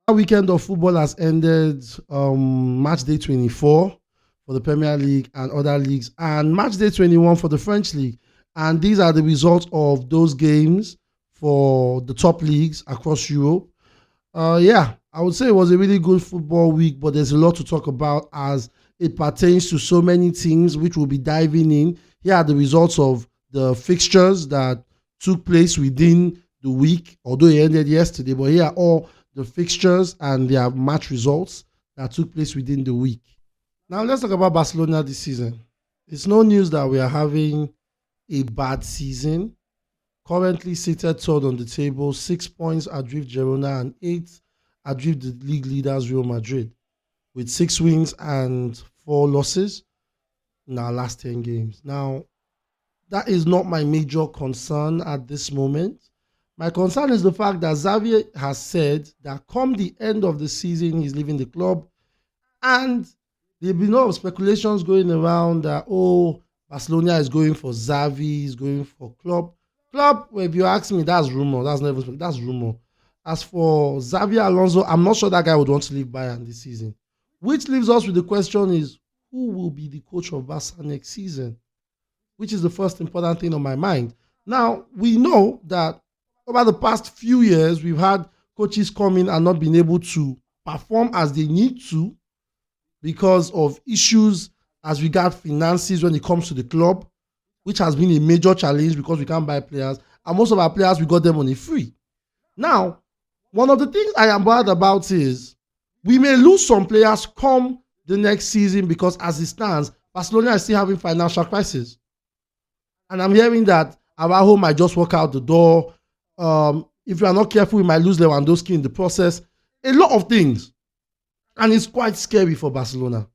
Our weekend of football has ended. Match day 24 for the Premier League and other leagues, and match day 21 for the French League. And these are the results of those games for the top leagues across Europe. Yeah, I would say it was a really good football week, but there's a lot to talk about as it pertains to so many things, which we'll be diving in. Here are the results of the fixtures that took place within the week, although it ended yesterday. But here are all the fixtures and their match results that took place within the week. Now, let's talk about Barcelona this season. It's no news that we are having a bad season. Currently seated third on the table, 6 points adrift Girona and 8 adrift the league leaders Real Madrid, with 6 wins and 4 losses in our last 10 games. Now, that is not my major concern at this moment. My concern is the fact that Xavi has said that come the end of the season, he's leaving the club. And there have been a lot of speculations going around that, Barcelona is going for Xavi, he's going for Klopp. Klopp, well, if you ask me, that's rumor. That's rumor. As for Xavi Alonso, I'm not sure that guy would want to leave Bayern this season. Which leaves us with the question is, who will be the coach of Barca next season? Which is the first important thing on my mind. Now, we know that over the past few years, we've had coaches come in and not been able to perform as they need to because of issues as regard finances when it comes to the club, which has been a major challenge because we can't buy players. And most of our players, we got them on a free. Now, one of the things I am bothered about is we may lose some players come the next season because as it stands, Barcelona is still having financial crisis. And I'm hearing that Araujo might just walk out the door. If you are not careful, we might lose Lewandowski in the process. A lot of things. And it's quite scary for Barcelona.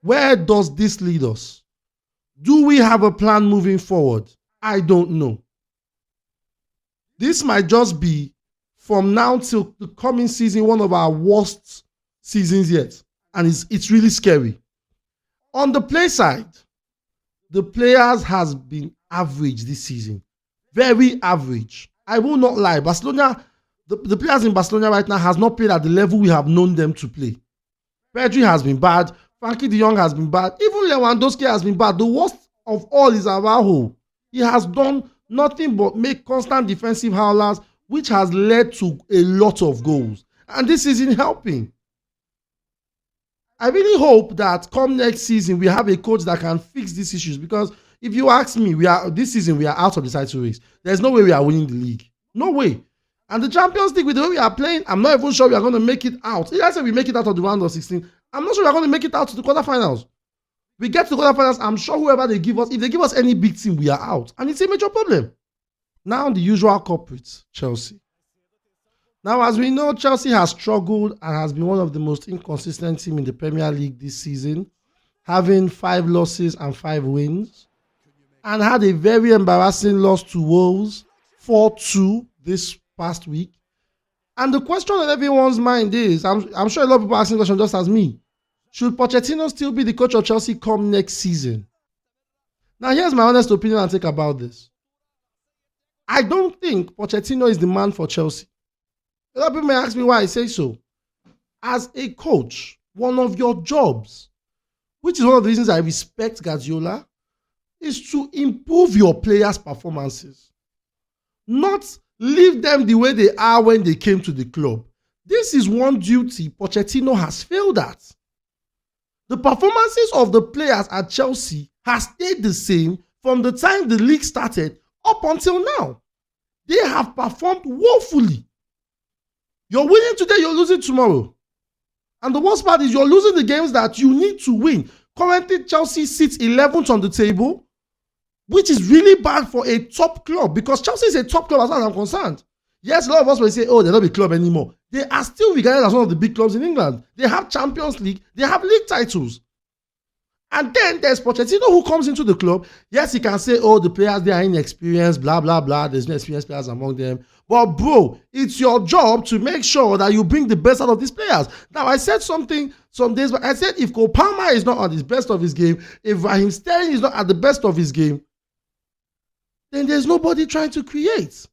Where does this lead us? Do we have a plan moving forward? I don't know. This might just be, from now till the coming season, one of our worst seasons yet. And it's really scary. On the play side, the players has been average this season. Very average. I will not lie. Barcelona, the players in Barcelona right now has not played at the level we have known them to play. Pedri has been bad. Frankie de Jong has been bad. Even Lewandowski has been bad. The worst of all is Araujo. He has done nothing but make constant defensive howlers, which has led to a lot of goals. And this isn't helping. I really hope that come next season, we have a coach that can fix these issues. Because if you ask me, this season we are out of the title race. There's no way we are winning the league. No way. And the Champions League, with the way we are playing, I'm not even sure we are going to make it out. If I say we make it out of the round of 16, I'm not sure we are going to make it out to the quarterfinals. We get to the quarterfinals, I'm sure whoever they give us, if they give us any big team, we are out. And it's a major problem. Now the usual culprits, Chelsea. Now, as we know, Chelsea has struggled and has been one of the most inconsistent teams in the Premier League this season, having 5 losses and 5 wins, and had a very embarrassing loss to Wolves, 4-2 this past week. And the question on everyone's mind is, I'm sure a lot of people are asking the question just as me, should Pochettino still be the coach of Chelsea come next season? Now, here's my honest opinion and take about this. I don't think Pochettino is the man for Chelsea. A lot of people may ask me why I say so. As a coach, one of your jobs, which is one of the reasons I respect Guardiola, is to improve your players' performances. Not leave them the way they are when they came to the club. This is one duty Pochettino has failed at. The performances of the players at Chelsea has stayed the same from the time the league started up until now. They have performed woefully. You're winning today, you're losing tomorrow. And the worst part is you're losing the games that you need to win. Currently, Chelsea sits 11th on the table, which is really bad for a top club because Chelsea is a top club as far as I'm concerned. Yes, a lot of us will say, they're not a club anymore. They are still regarded as one of the big clubs in England. They have Champions League, they have league titles. And then there's Pochettino who comes into the club. Yes, he can say, the players, they are inexperienced, blah, blah, blah. There's no experienced players among them. But bro, it's your job to make sure that you bring the best out of these players. Now, I said something some days back. I said if Cole Palmer is not at his best of his game, if Raheem Sterling is not at the best of his game, then there's nobody trying to create.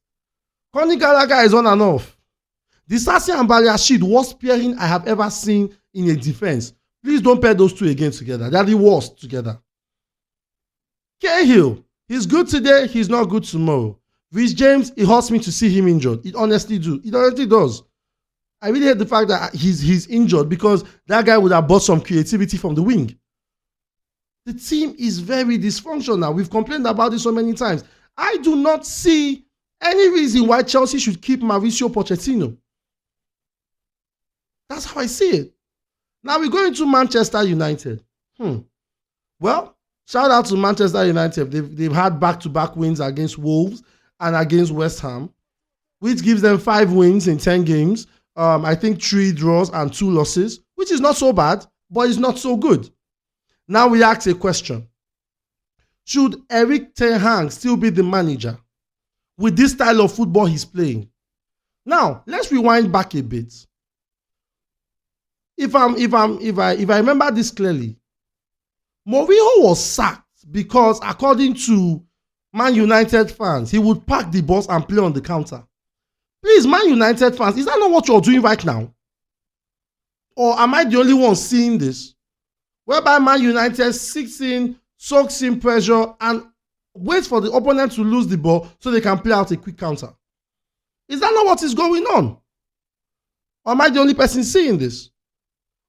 Connie Gallagher is on and off. Disasi and Baliashid, worst pairing I have ever seen in a defense. Please don't pair those two again together. They're the worst together. Cahill, he's good today, he's not good tomorrow. Rhys James, it hurts me to see him injured. It honestly does. I really hate the fact that he's injured because that guy would have brought some creativity from the wing. The team is very dysfunctional. We've complained about this so many times. I do not see any reason why Chelsea should keep Mauricio Pochettino. That's how I see it. Now we're going to Manchester United. Well, shout out to Manchester United. They've had back-to-back wins against Wolves and against West Ham, which gives them 5 wins in 10 games. I think 3 draws and 2 losses, which is not so bad, but it's not so good. Now we ask a question. Should Erik ten Hag still be the manager with this style of football he's playing? Now, let's rewind back a bit. If I remember this clearly, Mourinho was sacked because, according to Man United fans, he would pack the bus and play on the counter. Please, Man United fans, is that not what you're doing right now? Or am I the only one seeing this? Whereby Man United sits in, soaks in pressure, and waits for the opponent to lose the ball so they can play out a quick counter. Is that not what is going on? Or am I the only person seeing this?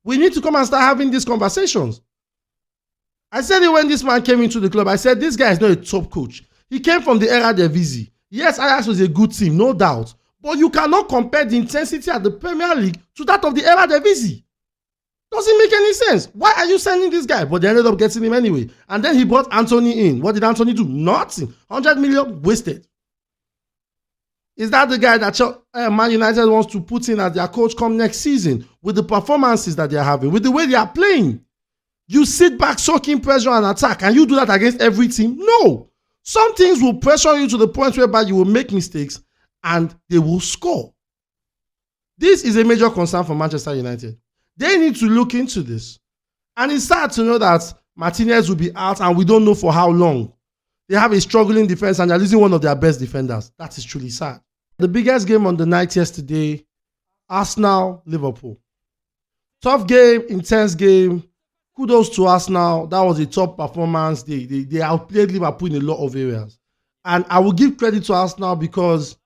We need to come and start having these conversations. I said it when this man came into the club. I said, this guy is not a top coach. He came from the Eredivisie. Yes, Ajax was a good team, no doubt. But you cannot compare the intensity at the Premier League to that of the Eredivisie. Doesn't make any sense. Why are you sending this guy? But they ended up getting him anyway. And then he brought Anthony in. What did Anthony do? Nothing. 100 million wasted. Is that the guy that Man United wants to put in as their coach come next season with the performances that they are having, with the way they are playing? You sit back, soaking pressure and attack, and you do that against every team? No. Some things will pressure you to the point whereby you will make mistakes and they will score. This is a major concern for Manchester United. They need to look into this. And it's sad to know that Martinez will be out and we don't know for how long. They have a struggling defense and they're losing one of their best defenders. That is truly sad. The biggest game on the night yesterday, Arsenal-Liverpool. Tough game, intense game. Kudos to Arsenal. That was a top performance. They outplayed Liverpool in a lot of areas. And I will give credit to Arsenal because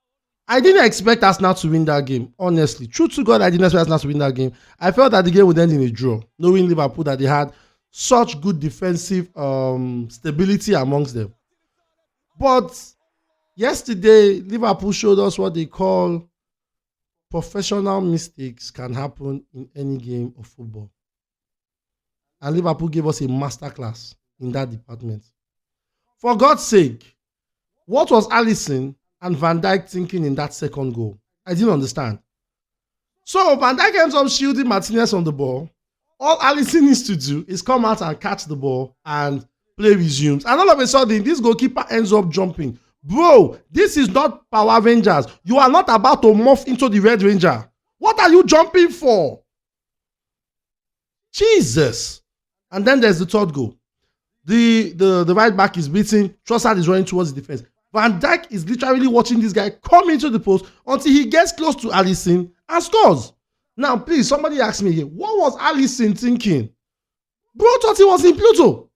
I didn't expect Arsenal to win that game, honestly. True to God, I didn't expect Arsenal to win that game. I felt that the game would end in a draw, knowing Liverpool that they had such good defensive stability amongst them. But yesterday, Liverpool showed us what they call professional mistakes can happen in any game of football. And Liverpool gave us a masterclass in that department. For God's sake, what was Alisson and Van Dijk thinking in that second goal? I didn't understand. So Van Dijk ends up shielding Martinez on the ball. All Alisson needs to do is come out and catch the ball and play resumes. And all of a sudden, this goalkeeper ends up jumping. Bro, this is not Power Rangers. You are not about to morph into the Red Ranger. What are you jumping for? Jesus. And then there's the third goal. The right back is beating. Trossard is running towards the defense. Van Dijk is literally watching this guy come into the post until he gets close to Alisson and scores. Now, please, somebody ask me here, what was Alisson thinking? Bro thought he was in Pluto.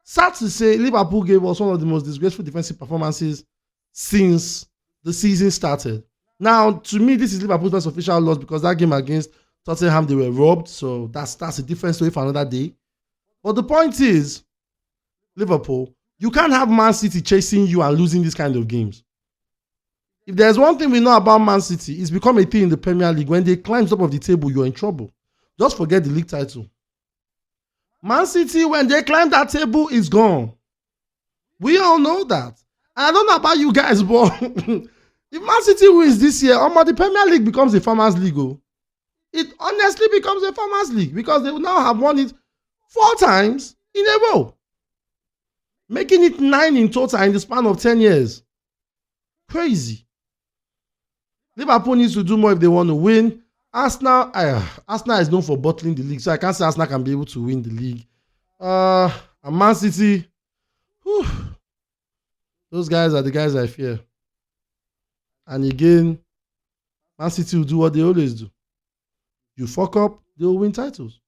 Sad to say, Liverpool gave us one of the most disgraceful defensive performances since the season started. Now, to me, this is Liverpool's first official loss because that game against Tottenham, they were robbed. So that's a different story for another day. But the point is, Liverpool, you can't have Man City chasing you and losing these kind of games. If there's one thing we know about Man City, it's become a thing in the Premier League. When they climb top of the table, you're in trouble. Just forget the league title. Man City, when they climb that table, is gone. We all know that. And I don't know about you guys, but if Man City wins this year, the Premier League becomes a farmers league. It honestly becomes a farmers league because they will now have won it 4 times in a row, making it 9 in total in the span of 10 years. Crazy. Liverpool needs to do more if they want to win. Arsenal is known for bottling the league, so I can't say Arsenal can be able to win the league. And Man City, those guys are the guys I fear. And again, Man City will do what they always do. You fuck up, they will win titles.